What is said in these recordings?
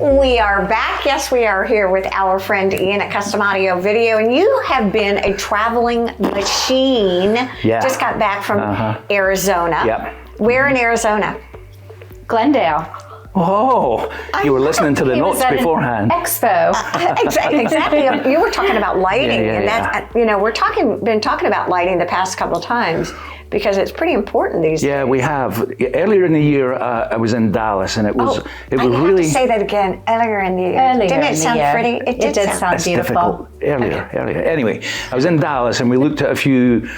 We are back. Yes, we are here with our friend Iain at Custom Audio Video, and you have been a traveling machine. Yeah. Just got back from Arizona. Yep. Where in Arizona? Glendale. Oh, you were listening to the notes beforehand. Expo. Exactly. You were talking about lighting, Yeah. and that been talking about lighting the past couple of times because it's pretty important these days. Yeah, we have. Earlier in the year, I was in Dallas, and it was I really. have to say that again. Earlier in the year. Didn't it sound pretty? It did sound It's beautiful. difficult. Earlier. Anyway, I was in Dallas, and we looked at a few.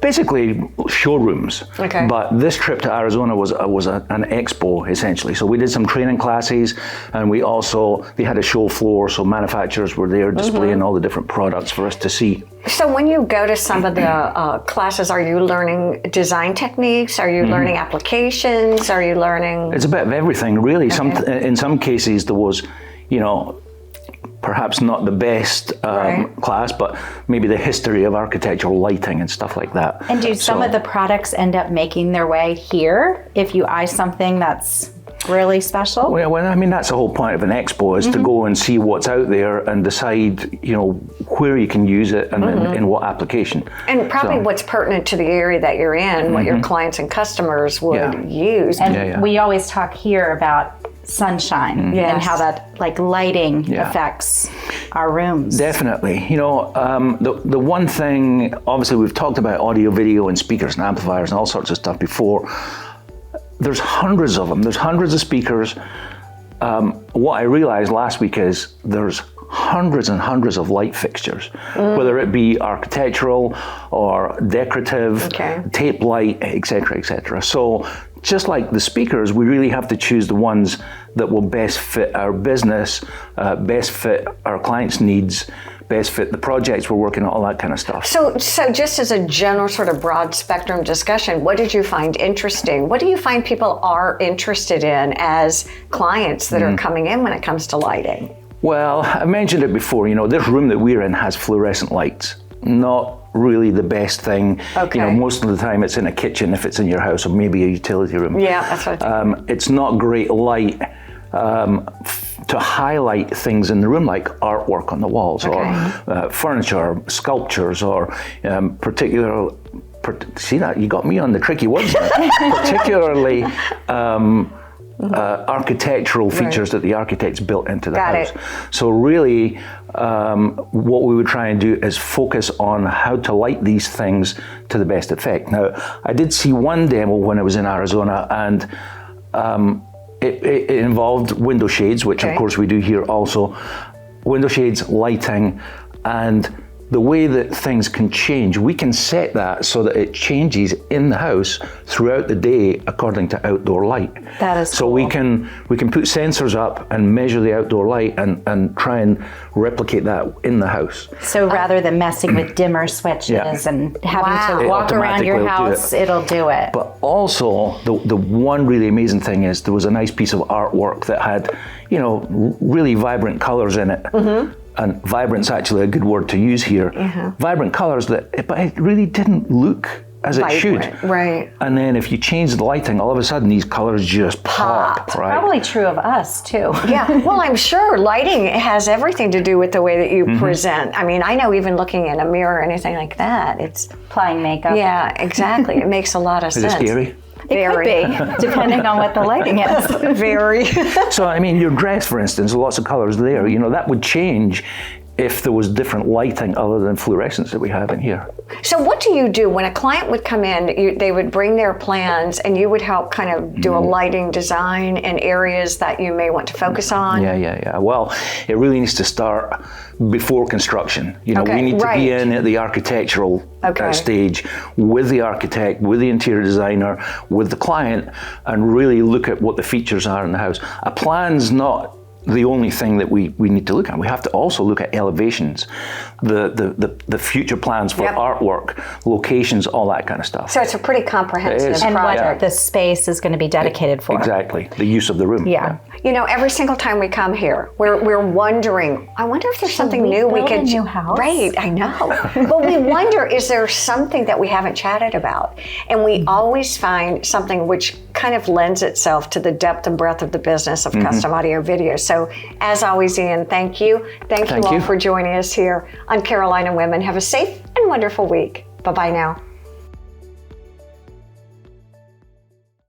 Basically showrooms, but this trip to Arizona was an expo essentially. So we did some training classes, and they had a show floor, so manufacturers were there displaying all the different products for us to see. So when you go to some of the classes, are you learning design techniques? Are you learning applications? Are you learning? It's a bit of everything, really. In some cases there was, perhaps not the best class, but maybe the history of architectural lighting and stuff like that. And do some of the products end up making their way here if you eye something that's really special? Well, I mean, that's the whole point of an expo, is to go and see what's out there and decide, where you can use it and in what application. And probably what's pertinent to the area that you're in, what your clients and customers would use. And we always talk here about sunshine and how that lighting affects our rooms. Definitely. The one thing, obviously we've talked about audio, video and speakers and amplifiers and all sorts of stuff before. There's hundreds of them. There's hundreds of speakers. What I realized last week is there's hundreds and hundreds of light fixtures, whether it be architectural or decorative, tape light, etc., etc. So just like the speakers, we really have to choose the ones that will best fit our business, best fit our clients' needs, best fit the projects we're working on, all that kind of stuff. So just as a general sort of broad spectrum discussion, what did you find interesting? What do you find people are interested in as clients that are coming in when it comes to lighting? Well, I mentioned it before, this room that we're in has fluorescent lights. Not really the best thing. Most of the time it's in a kitchen if it's in your house, or maybe a utility room. Yeah, that's what I think. It's not great light to highlight things in the room like artwork on the walls or furniture, sculptures, or see that? You got me on the tricky words there. Particularly architectural features that the architects built into the house. So really, what we would try and do is focus on how to light these things to the best effect. Now, I did see one demo when I was in Arizona, and it involved window shades, which of course we do here also. Window shades, lighting, and the way that things can change, we can set that so that it changes in the house throughout the day according to outdoor light. That is so cool. we can put sensors up and measure the outdoor light and try and replicate that in the house. So rather than messing with dimmer switches and having to walk around your house, it'll do it. But also, the one really amazing thing is there was a nice piece of artwork that had, really vibrant colors in it. And vibrant's actually a good word to use here. Vibrant colors, but it really didn't look as it should. Right. And then if you change the lighting, all of a sudden these colors just pop. Right? Probably true of us too. Yeah, well, I'm sure lighting has everything to do with the way that you present. I mean, I know even looking in a mirror or anything like that, it's applying makeup. Yeah, exactly. It makes a lot of sense. Is it scary? It could be, depending on what the lighting is. Very. So, I mean, your dress, for instance, lots of colors there, that would change if there was different lighting other than fluorescence that we have in here. So what do you do when a client would come in, they would bring their plans and you would help kind of do a lighting design in areas that you may want to focus on? Yeah. Well, it really needs to start before construction. We need to be in at the architectural stage with the architect, with the interior designer, with the client, and really look at what the features are in the house. A plan's not the only thing that we need to look at. We have to also look at elevations. the future plans for Yep. artwork, locations, all that kind of stuff. So it's a pretty comprehensive It is. And what project. the space is going to be dedicated for. Exactly, the use of the room. Yeah. You know, every single time we come here, we're wondering, I wonder if there's something we new we build could a new house? Right, I know. But we wonder, is there something that we haven't chatted about? And we always find something which kind of lends itself to the depth and breadth of the business of custom audio video. So as always, Iain, thank you. Thank you all for joining us here on Carolina Women. Have a safe and wonderful week. Bye-bye now.